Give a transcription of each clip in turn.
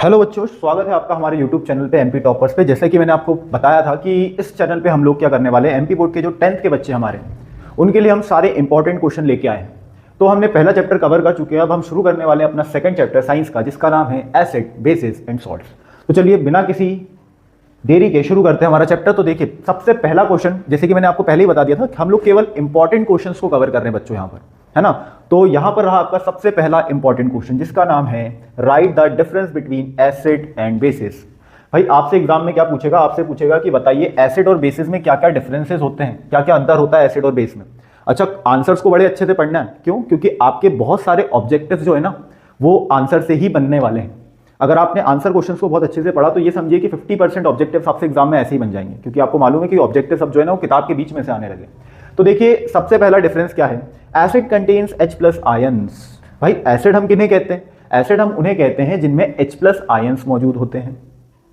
Hello बच्चों, स्वागत है आपका हमारे YouTube चैनल पे एमपी टॉपर्स पे। जैसे कि मैंने आपको बताया था कि इस चैनल पे हम लोग क्या करने वाले हैं, एमपी बोर्ड के जो 10th के बच्चे हमारे हैं उनके लिए हम सारे इंपॉर्टेंट क्वेश्चन लेके आए हैं। तो हमने पहला चैप्टर कवर कर चुके हैं, अब हम शुरू करने वाले हैं अपना सेकंड चैप्टर साइंस का, जिसका नाम है एसिड, बेसिस एंड सॉल्ट्स। तो चलिए बिना किसी देरी के शुरू करते हैं हमारा चैप्टर। तो देखिए सबसे पहला क्वेश्चन, जैसे कि मैंने आपको पहले ही बता दिया था कि हम लोग केवल इंपॉर्टेंट क्वेश्चंस को कवर कर रहे हैं बच्चों यहाँ पर, है ना। तो यहां पर रहा आपका सबसे पहला इंपॉर्टेंट क्वेश्चन, जिसका नाम है right the difference between acid and bases. भाई आपसे एग्जाम में क्या पूछेगा, आपसे पूछेगा कि बताइए एसिड और बेसिस में क्या क्या डिफरेंसेस होते हैं, क्या क्या अंतर होता है एसिड और बेस में। अच्छा, आंसर्स को बड़े अच्छे से पढ़ना है। क्यों? क्योंकि आपके बहुत सारे ऑब्जेक्टिव्स जो है ना वो आंसर से ही बनने वाले हैं। अगर आपने आंसर क्वेश्चंस को बहुत अच्छे से पढ़ा तो ये समझिए कि 50% ऑब्जेक्टिव्स आपसे एग्जाम में ऐसे ही बन जाएंगे, क्योंकि आपको मालूम है कि ऑब्जेक्टिव्स अब जो है ना वो किताब के बीच में से आने लगे। तो देखिए सबसे पहला डिफरेंस क्या है, एसिड कंटेन्स H+ आयंस। भाई एसिड हम किन्हें कहते हैं? एसिड हम उन्हें कहते हैं जिनमें H+ आयंस मौजूद होते हैं।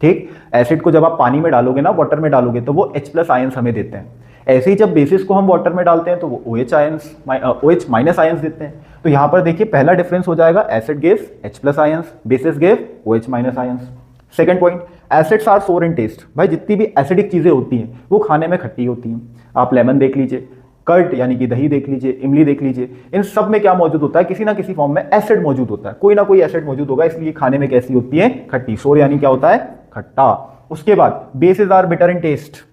ठीक, एसिड को जब आप पानी में डालोगे ना, वाटर में डालोगे, तो वो H+ आयंस हमें देते हैं। ऐसे ही जब बेसिस को हम वाटर में डालते हैं तो वो OH आयंस देते हैं। तो यहां पर देखिए पहला डिफरेंस हो जाएगा, acid gives H+ ions, bases give OH- ions. Second point, acids are sour in test. भाई जितनी भी एसिडिक चीजें होती हैं वो खाने में खट्टी होती हैं। आप लेमन देख लीजिए, कर्ड यानी कि दही देख लीजिए, इमली देख लीजिए, इन सब में क्या मौजूद होता है, किसी ना किसी फॉर्म में एसिड मौजूद होता है, कोई ना कोई एसिड मौजूद होगा, इसलिए खाने में कैसी होती है, खट्टी। सोर यानी क्या होता है, खट्टा। उसके बाद bases are bitter in taste.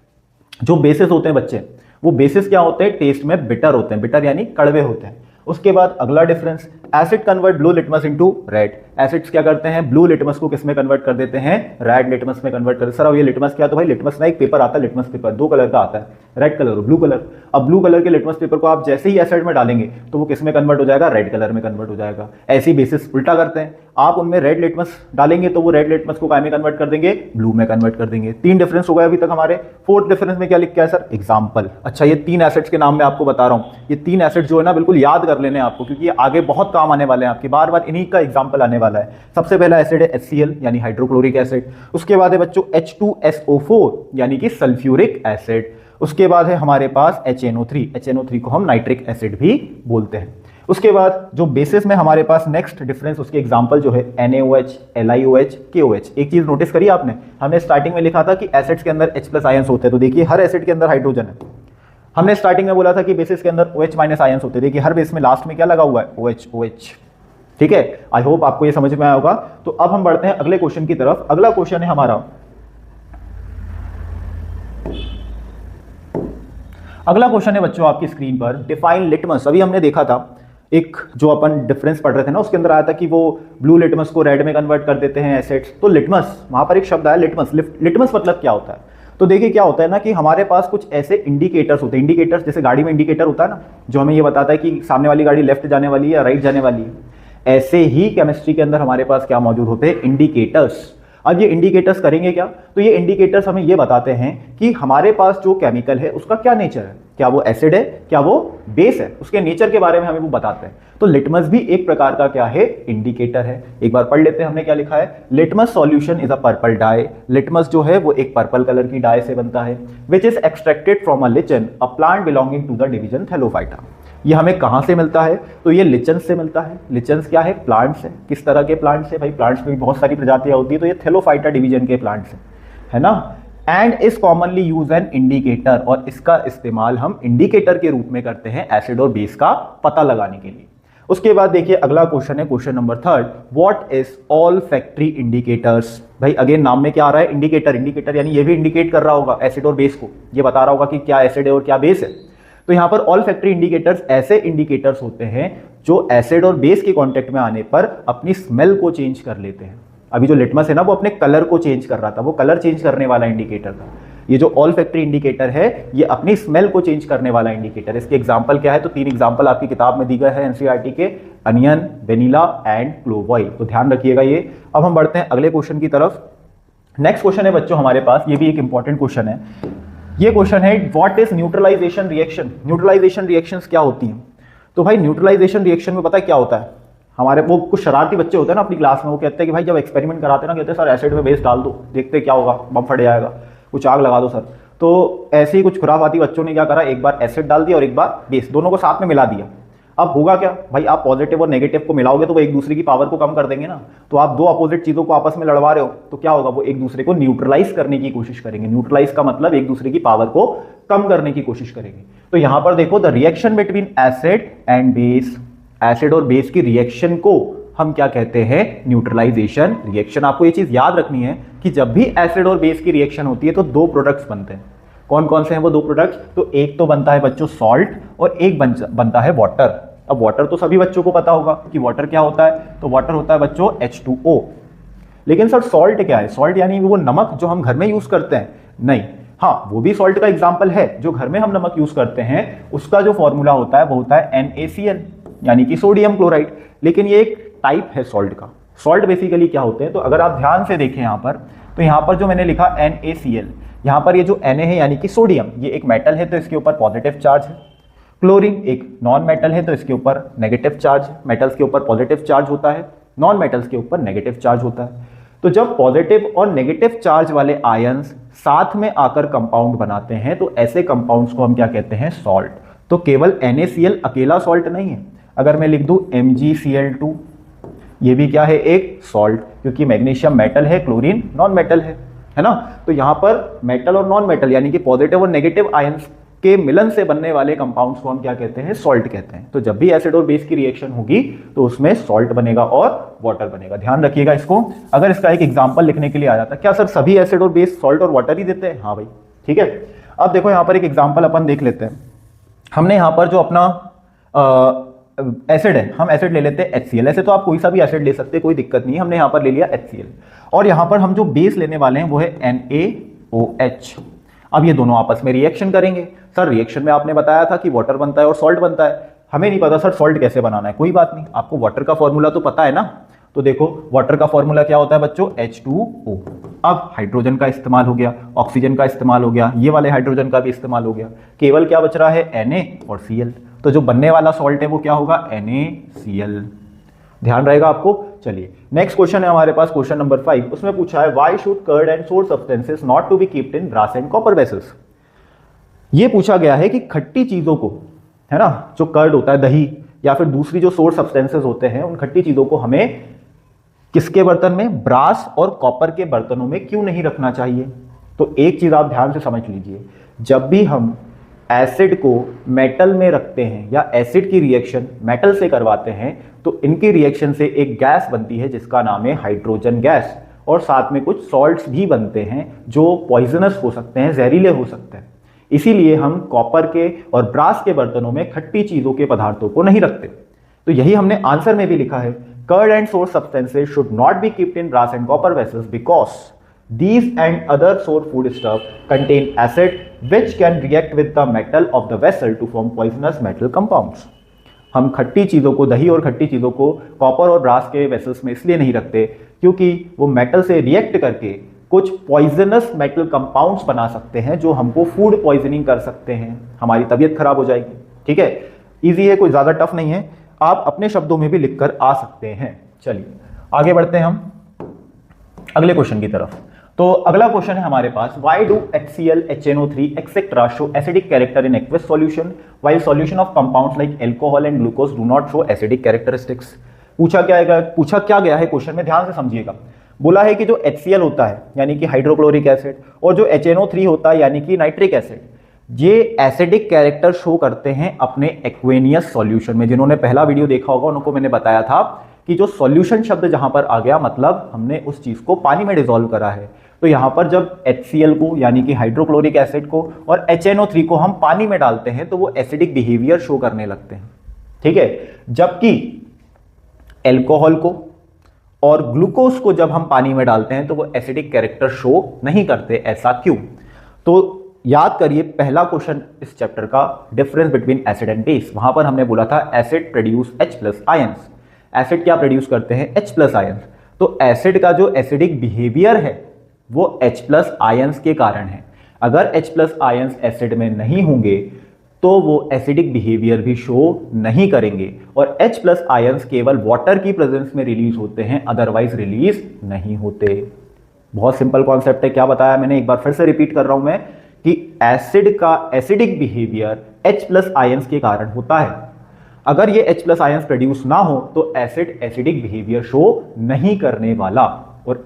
जो बेसिस होते हैं बच्चे, वो बेसिस क्या होते हैं, टेस्ट में बिटर होते हैं, बिटर यानी कड़वे होते हैं। उसके बाद अगला difference, acid convert blue litmus into red. Acids क्या करते हैं, ब्लू लिटमस को किस में कन्वर्ट कर देते हैं, रेड लिटमस में कन्वर्ट कर। सर अब ये लिटमस क्या है, तो भाई लिटमस ना एक पेपर आता है, लिटमस पेपर 2 कलर का आता है, रेड कलर और ब्लू कलर। अब ब्लू कलर के लिटमस पेपर को आप जैसे ही एसिड में डालेंगे तो वो किस में कन्वर्ट हो जाएगा, रेड कलर में कन्वर्ट हो जाएगा। ऐसी बेसिस उल्टा करते हैं, आप उनमें रेड लिटमस डालेंगे तो वो रेड लिटमस को काय में कन्वर्ट कर देंगे, ब्लू में कन्वर्ट कर देंगे। 3 डिफरेंस हो गए अभी तक हमारे। फोर्थ डिफरेंस में क्या लिख के है सर, एग्जाम्पल। अच्छा ये 3 एसिड्स के नाम मैं आपको बता रहा हूं, ये 3 एसिड जो है ना बिल्कुल याद कर लेने आपको, क्योंकि आगे बहुत काम आने वाले हैं आपके, बार बार इन्हीं का एग्जांपल आने वाला है। सबसे पहला एसिड है HCl यानी हाइड्रोक्लोरिक एसिड। उसके बाद है बच्चों H2SO4 यानी कि सल्फ्यूरिक एसिड। उसके बाद है हमारे पास HNO3 को हम नाइट्रिक एसिड भी बोलते हैं। उसके बाद जो बेसिस में हमारे पास नेक्स्ट डिफरेंस, उसके एग्जांपल जो है NaOH, LiOH, KOH। एक चीज नोटिस करी आपने, हमने स्टार्टिंग में लिखा था कि एसिड्स के अंदर H+ आयंस होते हैं, तो देखिए हर एसिड के अंदर हाइड्रोजन है। हमने स्टार्टिंग में बोला था कि बेसिस के अंदर OH- आयंस होते हैं, देखिए हर बेस में लास्ट में क्या लगा हुआ है, OH। ठीक है, आई होप आपको ये समझ में आया होगा। तो अब हम बढ़ते हैं अगले क्वेश्चन की तरफ। अगला क्वेश्चन है हमारा, अगला क्वेश्चन है बच्चों आपकी स्क्रीन पर, डिफाइन लिटमस। अभी हमने देखा था एक जो अपन डिफरेंस पढ़ रहे थे ना, उसके अंदर आया था कि वो ब्लू लिटमस को रेड में कन्वर्ट कर देते हैं एसिड्स। तो लिटमस, वहां पर एक शब्द आया लिटमस। लिटमस मतलब क्या होता है, तो देखिए क्या होता है ना कि हमारे पास कुछ ऐसे इंडिकेटर्स होते हैं। इंडिकेटर्स जैसे गाड़ी में इंडिकेटर होता है ना, जो हमें ये बताता है कि सामने वाली गाड़ी लेफ्ट जाने वाली है या राइट जाने वाली है, ऐसे ही केमिस्ट्री के अंदर हमारे पास क्या मौजूद होते हैं, इंडिकेटर्स। अब ये इंडिकेटर्स करेंगे क्या, तो ये इंडिकेटर्स हमें ये बताते हैं कि हमारे पास जो केमिकल है उसका क्या नेचर है, क्या वो एसिड है, क्या वो बेस है, उसके नेचर के बारे में हमें वो बताते हैं। तो लिटमस भी एक प्रकार का क्या है, इंडिकेटर है। एक बार पढ़ लेते हैं हमने क्या लिखा है, litmus solution is a purple dye. Litmus जो है वो एक पर्पल कलर की डाई से बनता है, which is extracted from a lichen, a plant belonging to the division Thallophyta. ये हमें कहां से मिलता है, तो ये लिचन से मिलता है। लिचन्स क्या है, प्लांट्स है। किस तरह के प्लांट्स है, भाई प्लांट्स में भी बहुत सारी प्रजातियां होती है, तो ये थैलोफाइटा डिवीजन के प्लांट्स है ना। And is commonly use an indicator, और इसका इस्तेमाल हम इंडिकेटर के रूप में करते हैं एसिड और बेस का पता लगाने के लिए। उसके बाद देखिए अगला क्वेश्चन है, question number 3, what is all factory indicators. भाई अगेन नाम में क्या आ रहा है, इंडिकेटर। इंडिकेटर यानी ये भी इंडिकेट कर रहा होगा एसिड और बेस को, ये बता रहा होगा कि क्या एसिड है और क्या बेस है। तो यहां पर ऑल फैक्ट्री इंडिकेटर्स ऐसे इंडिकेटर्स होते हैं जो एसिड और बेस के कांटेक्ट में आने पर अपनी स्मेल को चेंज कर लेते हैं। अभी जो लिटमस है ना वो अपने कलर को चेंज कर रहा था, वो कलर चेंज करने वाला इंडिकेटर था। ये जो ऑल फैक्ट्री इंडिकेटर है ये अपनी स्मेल को चेंज करने वाला इंडिकेटर। इसके एग्जांपल क्या है, तो 3 एग्जांपल आपकी किताब में दी गए हैं एनसीईआरटी के, onion, vanilla and clove oil. तो ध्यान रखिएगा ये। अब हम बढ़ते हैं अगले क्वेश्चन की तरफ। नेक्स्ट क्वेश्चन है बच्चों हमारे पास, ये भी एक इंपॉर्टेंट क्वेश्चन है। ये क्वेश्चन है, what is neutralisation reaction. Neutralisation reactions क्या होती हैं, तो भाई न्यूट्रलाइजेशन रिएक्शन में पता है क्या होता है, हमारे वो कुछ शरारती बच्चे होते हैं ना अपनी क्लास में, वो कहते हैं कि भाई जब एक्सपेरिमेंट कराते हैं ना, कहते हैं सर एसिड में बेस डाल दो, देखते क्या होगा, बम फट जाएगा, कुछ आग लगा दो सर। तो ऐसे ही कुछ खुराफाती बच्चों ने क्या करा, एक बार एसिड डाल दिया और एक बार बेस, दोनों को साथ में मिला दिया। अब होगा क्या भाई, आप पॉजिटिव और नेगेटिव को मिलाओगे तो वो एक दूसरे की पावर को कम कर देंगे ना। तो आप दो अपोजिट चीजों को आपस में लड़वा रहे हो तो क्या होगा, वो एक दूसरे को न्यूट्रलाइज करने की कोशिश करेंगे। न्यूट्रलाइज का मतलब एक दूसरे की पावर को कम करने की कोशिश करेंगे। तो यहां पर देखो, the reaction between acid and base, acid और बेस की रिएक्शन को हम क्या कहते हैं, न्यूट्रलाइजेशन रिएक्शन। आपको ये चीज याद रखनी है कि जब भी एसिड और बेस की रिएक्शन होती है तो दो प्रोडक्ट्स बनते हैं। कौन कौन से हैं वो दो प्रोडक्ट्स, तो एक तो बनता है बच्चों सॉल्ट और एक बनता है वाटर। अब वाटर तो सभी बच्चों को पता होगा कि वाटर क्या होता है, तो वाटर होता है बच्चों H2O। लेकिन सर सॉल्ट क्या है, सॉल्ट यानी वो नमक जो हम घर में यूज करते हैं, नहीं, हाँ वो भी सॉल्ट का एग्जाम्पल है। जो घर में हम नमक यूज करते हैं उसका जो फॉर्मूला होता है वो होता है NaCl यानी कि सोडियम क्लोराइड। लेकिन ये एक टाइप है सॉल्ट का। सॉल्ट बेसिकली क्या होते हैं, तो अगर आप ध्यान से देखें यहाँ पर, तो यहाँ पर जो मैंने लिखा NaCl, यहाँ पर ये जो Na है यानी कि सोडियम, ये एक मेटल है तो इसके ऊपर पॉजिटिव चार्ज है। क्लोरीन एक नॉन मेटल है तो इसके ऊपर नेगेटिव चार्ज है। मेटल्स के ऊपर पॉजिटिव चार्ज होता है, नॉन मेटल्स के ऊपर नेगेटिव चार्ज होता है। तो जब पॉजिटिव और नेगेटिव चार्ज वाले आयंस साथ में आकर कंपाउंड बनाते हैं तो ऐसे कंपाउंड्स को हम क्या कहते हैं, सॉल्ट। तो केवल NaCl अकेला सॉल्ट नहीं है। अगर मैं लिख दूं MgCl2, ये भी क्या है, एक सॉल्ट, क्योंकि मैग्नीशियम मेटल है, क्लोरीन नॉन मेटल है ना। तो यहां पर मेटल और नॉन मेटल यानी कि पॉजिटिव और नेगेटिव आयंस के मिलन से बनने वाले कंपाउंड्स को हम क्या कहते हैं, सॉल्ट कहते हैं। तो जब भी एसिड और बेस की रिएक्शन होगी तो उसमें सॉल्ट बनेगा और वाटर बनेगा। ध्यान रखिएगा इसको। अगर इसका एक एग्जांपल लिखने के लिए आ जाता, क्या सर सभी एसिड और बेस सॉल्ट और वाटर ही देते हैं, हाँ भाई ठीक है। अब देखो यहां पर एक एग्जांपल अपन देख लेते हैं। हमने यहां पर जो अपना एसिड है, हम एसिड ले लेते हैं HCl। ऐसे तो आप कोई सा भी एसिड ले सकते हैं, कोई दिक्कत नहीं है। हमने यहां पर ले लिया HCl और यहां पर हम जो बेस लेने वाले हैं वो है NaOH। अब ये दोनों आपस में रिएक्शन करेंगे। सर रिएक्शन में आपने बताया था कि वाटर बनता है और सॉल्ट बनता है, हमें नहीं पता सर सॉल्ट कैसे बनाना है। कोई बात नहीं, आपको वाटर का फॉर्मूला तो पता है ना। तो देखो वाटर का फॉर्मूला क्या होता है बच्चों, H2O। अब हाइड्रोजन का इस्तेमाल हो गया, ऑक्सीजन का इस्तेमाल हो गया, ये वाले हाइड्रोजन का भी इस्तेमाल हो गया, केवल क्या बच रहा है, Na और Cl। तो जो बनने वाला सॉल्ट है वो क्या होगा, NaCl। ध्यान रहेगा आपको। चलिए नेक्स्ट क्वेश्चन है हमारे पास, क्वेश्चन नंबर 5। उसमें पूछा है why should curd and sour substances not to be keeped in brass and copper vessels. ये पूछा गया है कि खट्टी चीजों को, है ना, जो कर्ड होता है दही या फिर दूसरी जो सोर सब्सटेंसेस होते हैं, उन खट्टी चीजों को हमें किसके बर्तन में, ब्रास और कॉपर के बर्तनों में क्यों नहीं रखना चाहिए। तो एक चीज आप ध्यान से समझ लीजिए, जब भी हम एसिड को मेटल में रखते हैं या एसिड की रिएक्शन मेटल से करवाते हैं तो इनकी रिएक्शन से एक गैस बनती है जिसका नाम है हाइड्रोजन गैस, और साथ में कुछ सॉल्ट्स भी बनते हैं जो पॉइजनस हो सकते हैं, जहरीले हो सकते हैं। इसीलिए हम कॉपर के और ब्रास के बर्तनों में खट्टी चीजों के पदार्थों को नहीं रखते। तो यही हमने आंसर में भी लिखा है, curd and sour substances should not be keeped in brass and copper vessels because these and other sour food stuff contain acid which can react with the metal of the vessel to form poisonous metal compounds। हम खट्टी चीज़ों को, दही और खट्टी चीज़ों को copper और ब्रास के वेसल्स में इसलिए नहीं रखते क्योंकि वो मेटल से रिएक्ट करके कुछ पॉइजनस मेटल कंपाउंड्स बना सकते हैं जो हमको फूड पॉइजनिंग कर सकते हैं, हमारी तबीयत खराब हो जाएगी। ठीक है, ईजी है, कोई ज़्यादा टफ नहीं है, आप अपने शब्दों में भी लिखकर आ सकते हैं। चलिए आगे बढ़ते हैं हम अगले क्वेश्चन की तरफ। तो अगला क्वेश्चन है हमारे पास, why do HCl, HNO3 etcetera show acidic character in aqueous solution while solution of compounds like alcohol and glucose do not show acidic characteristics. पूछा क्या गया है क्वेश्चन में, ध्यान से समझिएगा। बोला है कि जो HCl होता है यानी कि हाइड्रोक्लोरिक एसिड और जो HNO3 होता है यानी कि नाइट्रिक एसिड, ये एसिडिक कैरेक्टर शो करते हैं अपने एक्वेनियस सॉल्यूशन में। जिन्होंने पहला वीडियो देखा होगा उनको मैंने बताया था कि जो सॉल्यूशन शब्द जहां पर आ गया मतलब हमने उस चीज को पानी में डिसॉल्व करा है। तो यहां पर जब HCl को यानी कि हाइड्रोक्लोरिक एसिड को और HNO3 को हम पानी में डालते हैं तो वो एसिडिक बिहेवियर शो करने लगते हैं। ठीक है, जबकि एल्कोहल को और ग्लूकोज को जब हम पानी में डालते हैं तो वो एसिडिक कैरेक्टर शो नहीं करते। ऐसा क्यों? तो याद करिए पहला क्वेश्चन इस चैप्टर का, difference between acid and base. वहां पर हमने बोला था acid produce H+ ions. Acid क्या प्रोड्यूस करते हैं, H+ आयंस। तो एसिड का जो एसिडिक बिहेवियर है वो H+ आयंस के कारण है। अगर H+ आयंस एसिड में नहीं होंगे तो वो एसिडिक बिहेवियर भी शो नहीं करेंगे, और H+ आयंस केवल वाटर की प्रेजेंस में रिलीज होते हैं, अदरवाइज रिलीज नहीं होते। बहुत सिंपल कॉन्सेप्ट है। क्या बताया मैंने, एक बार फिर से रिपीट कर रहा हूं मैं कि एसिड का एसिडिक बिहेवियर H+ आयंस के कारण होता है। अगर ये H प्लस आयंस प्रोड्यूस ना हो तो एसिड एसिडिक बिहेवियर शो नहीं करने वाला। और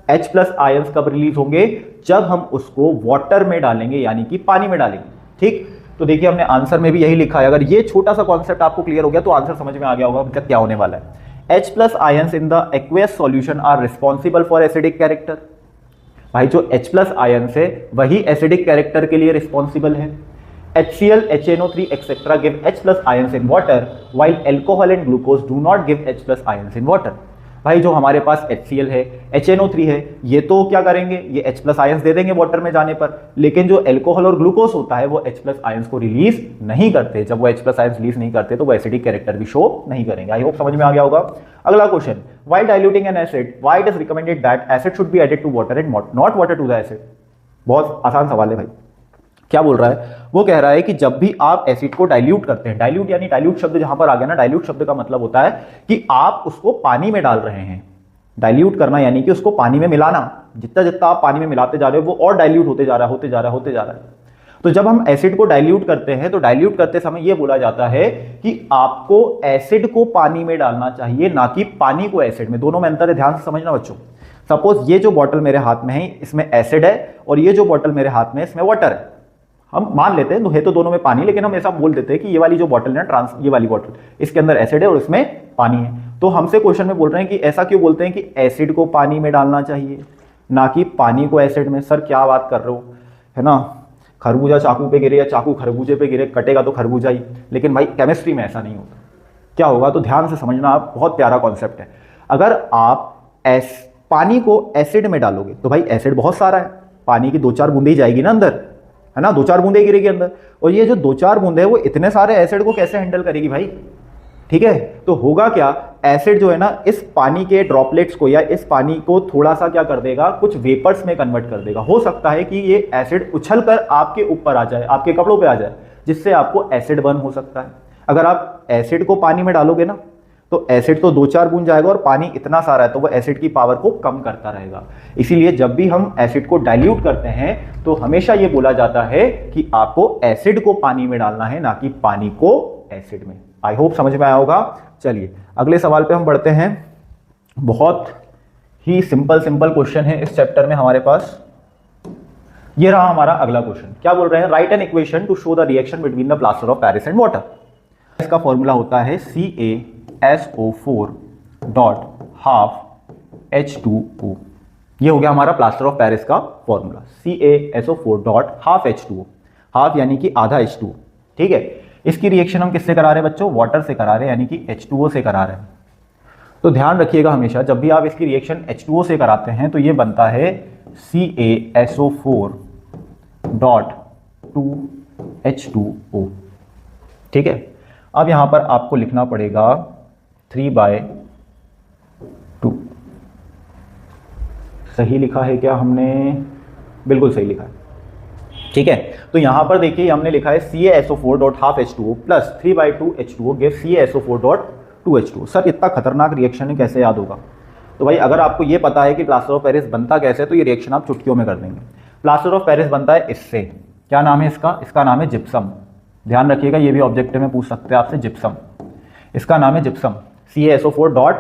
H प्लस आयंस कब रिलीज होंगे? जब हम उसको वाटर में डालेंगे, यानी कि पानी में डालेंगे। ठीक, तो देखिए हमने आंसर में भी यही लिखा है। अगर ये छोटा सा कॉन्सेप्ट आपको क्लियर हो गया तो आंसर समझ में आ गया होगा क्या होने वाला है। H plus ions in the aqueous solution are responsible for acidic character. भाई जो H प्लस आयंस है वही एसिडिक कैरेक्टर के लिए रिस्पॉन्सिबल है। HCl, HNO3 etc. give H plus ions in water, while alcohol and glucose do not give H plus ions in water. भाई जो हमारे पास HCl है, HNO3 है, ये तो क्या करेंगे, ये H प्लस आयंस दे देंगे वाटर में जाने पर, लेकिन जो एल्कोहल और ग्लूकोज होता है वो H प्लस आयंस को रिलीज नहीं करते। जब वो H प्लस आयंस रिलीज नहीं करते तो वो एसिडिक कैरेक्टर भी शो नहीं करेंगे। आई होप समझ में आ गया होगा। अगला question, while diluting an acid why it is recommended that acid should be added to water and not water to the acid. बहुत आसान सवाल है भाई। क्या बोल रहा है? वो कह रहा है कि जब भी आप एसिड को डाइल्यूट करते हैं, डाइल्यूट यानी डाइल्यूट शब्द जहां पर आ गया ना, डाइल्यूट शब्द का मतलब होता है कि आप उसको पानी में डाल रहे हैं। डाइल्यूट करना यानी कि उसको पानी में मिलाना। जितना जितना आप पानी में मिलाते जा रहे हो वो और डाइल्यूट होते जा रहा है। तो जब हम एसिड को डाइल्यूट करते हैं तो डाइल्यूट करते समय यह बोला जाता है कि आपको एसिड को पानी में डालना चाहिए, ना कि पानी को एसिड में। दोनों में अंतर है, ध्यान से समझना बच्चों। सपोज ये जो बॉटल मेरे हाथ में है इसमें एसिड है और ये जो बॉटल मेरे हाथ में है इसमें वाटर है। हम मान लेते हैं तो दोनों में पानी, लेकिन हम ऐसा बोल देते हैं कि ये वाली जो बॉटल है ना, ये वाली बॉटल, इसके अंदर एसिड है और इसमें पानी है। तो हमसे क्वेश्चन में बोल रहे हैं कि ऐसा क्यों बोलते हैं कि एसिड को पानी में डालना चाहिए, ना कि पानी को एसिड में। सर क्या बात कर रहे हो, है ना? खरबूजा चाकू पे गिरे या चाकू खरबूजे पे गिरे, कटेगा तो खरबूजा ही। लेकिन भाई केमिस्ट्री में ऐसा नहीं होता। क्या होगा तो ध्यान से समझना आप, बहुत प्यारा कॉन्सेप्ट है। अगर आप पानी को एसिड में डालोगे तो भाई एसिड बहुत सारा है, पानी की 2-4 बूंदे ही जाएगी ना अंदर, है ना? 2-4 बूंदे गिरेगी अंदर, और ये जो 2-4 बूंदे है वो इतने सारे एसिड को कैसे हैंडल करेगी भाई? ठीक है, तो होगा क्या, एसिड जो है ना इस पानी के ड्रॉपलेट्स को या इस पानी को थोड़ा सा क्या कर देगा, कुछ वेपर्स में कन्वर्ट कर देगा। हो सकता है कि ये एसिड उछलकर आपके ऊपर आ जाए, आपके कपड़ों पे आ जाए, जिससे आपको एसिड बर्न हो सकता है। अगर आप एसिड को पानी में डालोगे ना तो एसिड तो 2-4 बूंद जाएगा और पानी इतना सारा है तो वो एसिड की पावर को कम करता रहेगा। इसीलिए जब भी हम एसिड को डाइल्यूट करते हैं तो हमेशा ये बोला जाता है कि आपको एसिड को पानी में डालना है, ना कि पानी को एसिड में। आई होप समझ में आया होगा। चलिए अगले सवाल पे हम बढ़ते हैं। बहुत ही सिंपल क्वेश्चन है इस चैप्टर में हमारे पास। ये रहा हमारा अगला क्वेश्चन। क्या बोल रहे हैं? Right an equation two show the reaction between the plaster of Paris and water. इसका फॉर्मूला होता है CaSO4 डॉट हाफ H2O। ये हो गया हमारा प्लास्टर ऑफ पेरिस का formula, CaSO4 dot half H2O। Half यानी कि आधा H2O। ठीक है, इसकी रिएक्शन हम किससे करा रहे हैं बच्चों? वाटर से करा रहे हैं, यानी कि H2O से करा रहे हैं। तो ध्यान रखिएगा हमेशा जब भी आप इसकी रिएक्शन H2O से कराते हैं तो ये बनता है CaSO4 डॉट 2H2O। ठीक है, अब यहां पर आपको लिखना पड़ेगा 3/2। सही लिखा है क्या हमने? बिल्कुल सही लिखा है। ठीक है, तो यहां पर देखिए हमने लिखा है CaSO4 dot half H2O plus 3/2 H2O give CaSO4 dot 2H2O। Sir इतना खतरनाक रिएक्शन है, कैसे याद होगा? तो भाई अगर आपको ये पता है कि प्लास्टर ऑफ पेरिस बनता कैसे तो ये रिएक्शन आप चुटकियों में कर देंगे। प्लास्टर ऑफ पेरिस बनता है इससे। क्या नाम है इसका? इसका नाम है जिप्सम। ध्यान रखिएगा, ये भी ऑब्जेक्टिव में पूछ सकते हैं आपसे, जिप्सम। इसका नाम है जिप्सम, CaSO4 डॉट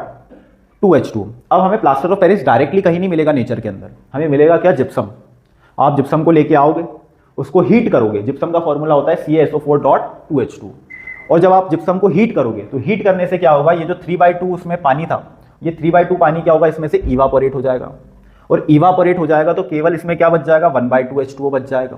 2H2O। अब हमें प्लास्टर ऑफ पेरिस डायरेक्टली कहीं नहीं मिलेगा नेचर के अंदर, हमें मिलेगा क्या? जिप्सम। आप जिप्सम को लेके आओगे, उसको हीट करोगे। जिप्सम का फॉर्मूला होता है CaSO4 डॉट 2H2O। और जब आप जिप्सम को हीट करोगे तो हीट करने से क्या होगा, ये जो 3/2 उसमें पानी था, ये 3/2 पानी क्या होगा, इसमें से इवापोरेट हो जाएगा। और इवापोरेट हो जाएगा तो केवल इसमें क्या बच जाएगा? 1/2 H2O बच जाएगा,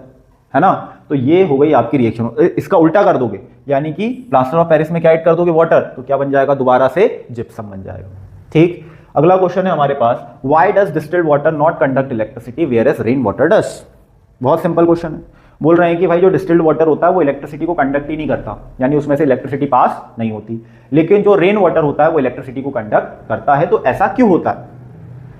है ना? तो ये हो गई आपकी रिएक्शन। इसका उल्टा कर दोगे, यानी कि प्लास्टर ऑफ पेरिस में क्या ऐड कर दोगे? वाटर, तो क्या बन जाएगा? दोबारा से जिप्सम बन जाएगा। ठीक, अगला क्वेश्चन है हमारे पास, why does distilled water not conduct electricity whereas rain water does. बहुत सिंपल क्वेश्चन है। बोल रहे हैं कि भाई जो डिस्टिल्ड वाटर होता है वो इलेक्ट्रिसिटी को कंडक्ट ही नहीं करता, यानी उसमें से इलेक्ट्रिसिटी पास नहीं होती, लेकिन जो रेन वाटर होता है वो इलेक्ट्रिसिटी को कंडक्ट करता है। तो ऐसा क्यों होता है,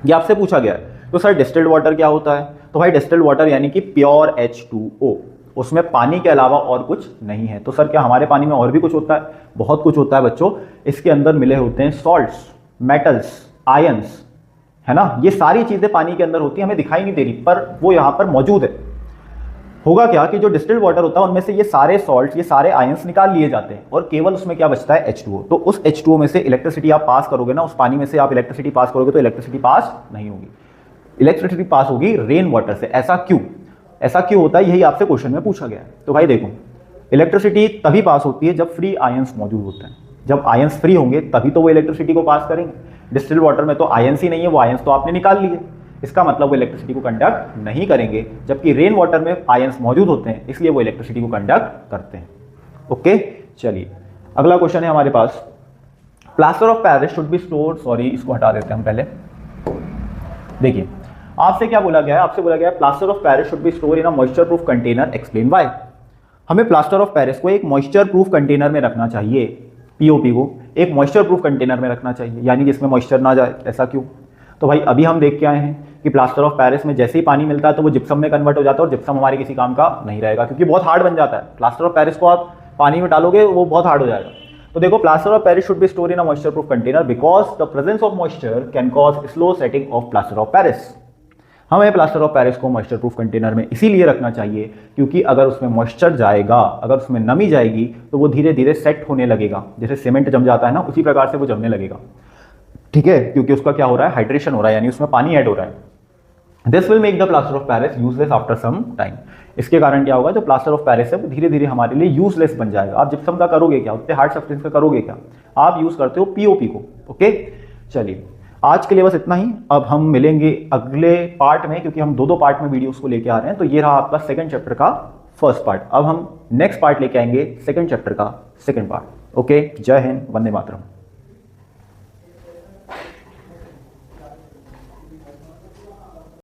ये आपसे पूछा गया है। तो सर डिस्टिल्ड वाटर क्या होता है? तो भाई डिस्टिल्ड वाटर यानी कि प्योर H2O, उसमें पानी के अलावा और कुछ नहीं है। तो सर क्या हमारे पानी में और भी कुछ होता है? बहुत कुछ होता है बच्चों। इसके अंदर मिले होते हैं सॉल्ट्स, मेटल्स, आयंस, है ना? ये सारी चीजें पानी के अंदर होती है, हमें दिखाई नहीं दे रही पर वो यहां पर मौजूद है। होगा क्या कि जो डिस्टिल्ड वाटर होता है उनमें से ये सारे सॉल्ट, ये सारे आयंस निकाल लिए जाते हैं और केवल उसमें क्या बचता है, H2O। तो उस H2O में से इलेक्ट्रिसिटी आप पास करोगे ना, उस पानी में से आप इलेक्ट्रिसिटी पास करोगे तो इलेक्ट्रिसिटी पास नहीं होगी, इलेक्ट्रिसिटी पास होगी रेन वाटर से। ऐसा क्यों, ऐसा क्यों होता है, यही आपसे क्वेश्चन में पूछा गया है। तो भाई देखो, इलेक्ट्रिसिटी तभी पास होती है जब फ्री आयंस मौजूद होते हैं। जब आयंस फ्री होंगे तभी तो वो इलेक्ट्रिसिटी को पास करेंगे। डिस्टिल्ड वाटर में तो आयंस ही नहीं है, वो आयंस तो आपने निकाल लिए, इसका मतलब वो इलेक्ट्रिसिटी को कंडक्ट नहीं करेंगे। जबकि रेन वाटर में आयंस मौजूद होते हैं, इसलिए वो इलेक्ट्रिसिटी को कंडक्ट करते हैं। ओके, चलिए अगला क्वेश्चन है हमारे पास, plaster of Paris should be stored, sorry इसको हटा देते हैं हम पहले। देखिए आपसे क्या बोला गया है, आपसे बोला गया है plaster of Paris should B store in a moisture proof container, explain why. हमें प्लास्टर ऑफ पेरिस को एक मॉइस्चर प्रूफ कंटेनर में रखना चाहिए, पीओपी को एक मॉइस्चर प्रूफ कंटेनर में रखना चाहिए, यानी जिसमें मॉइस्चर ना जाए। ऐसा क्यों? तो भाई अभी हम देख के आए हैं कि प्लास्टर ऑफ पेरिस में जैसे ही पानी मिलता है तो वो जिप्सम में कन्वर्ट हो जाता है और जिप्सम हमारे किसी काम का नहीं रहेगा, क्योंकि बहुत हार्ड बन जाता है। प्लास्टर ऑफ पेरिस को आप पानी में डालोगे वो बहुत हार्ड हो जाएगा। तो देखो, plaster of Paris should B store in a moisture proof container because the presence of moisture can cause slow setting of plaster of Paris. हमें प्लास्टर ऑफ पेरिस को मॉइस्चर प्रूफ कंटेनर में इसीलिए रखना चाहिए क्योंकि अगर उसमें मॉइस्चर जाएगा, अगर उसमें नमी जाएगी तो वो धीरे धीरे सेट होने लगेगा। जैसे सीमेंट जम जाता है ना, उसी प्रकार से वो जमने लगेगा, ठीक है, क्योंकि उसका क्या हो रहा है, हाइड्रेशन हो रहा है, यानी उसमें पानी ऐड हो रहा है। This will make the plaster of Paris useless after some time. इसके कारण क्या होगा, जो प्लास्टर ऑफ पेरिस है वो धीरे धीरे हमारे लिए यूजलेस बन जाएगा। आप जिप्सम का करोगे क्या, उतने हार्ड सब्सटेंस का करोगे क्या, आप यूज करते हो पीओपी को। ओके, चलिए आज के लिए बस इतना ही। अब हम मिलेंगे अगले पार्ट में, क्योंकि हम दो पार्ट में वीडियोस को लेके आ रहे हैं। तो ये रहा आपका सेकंड चैप्टर का फर्स्ट पार्ट। अब हम नेक्स्ट पार्ट लेके आएंगे सेकंड चैप्टर का सेकंड पार्ट। ओके, जय हिंद, वंदे मातरम।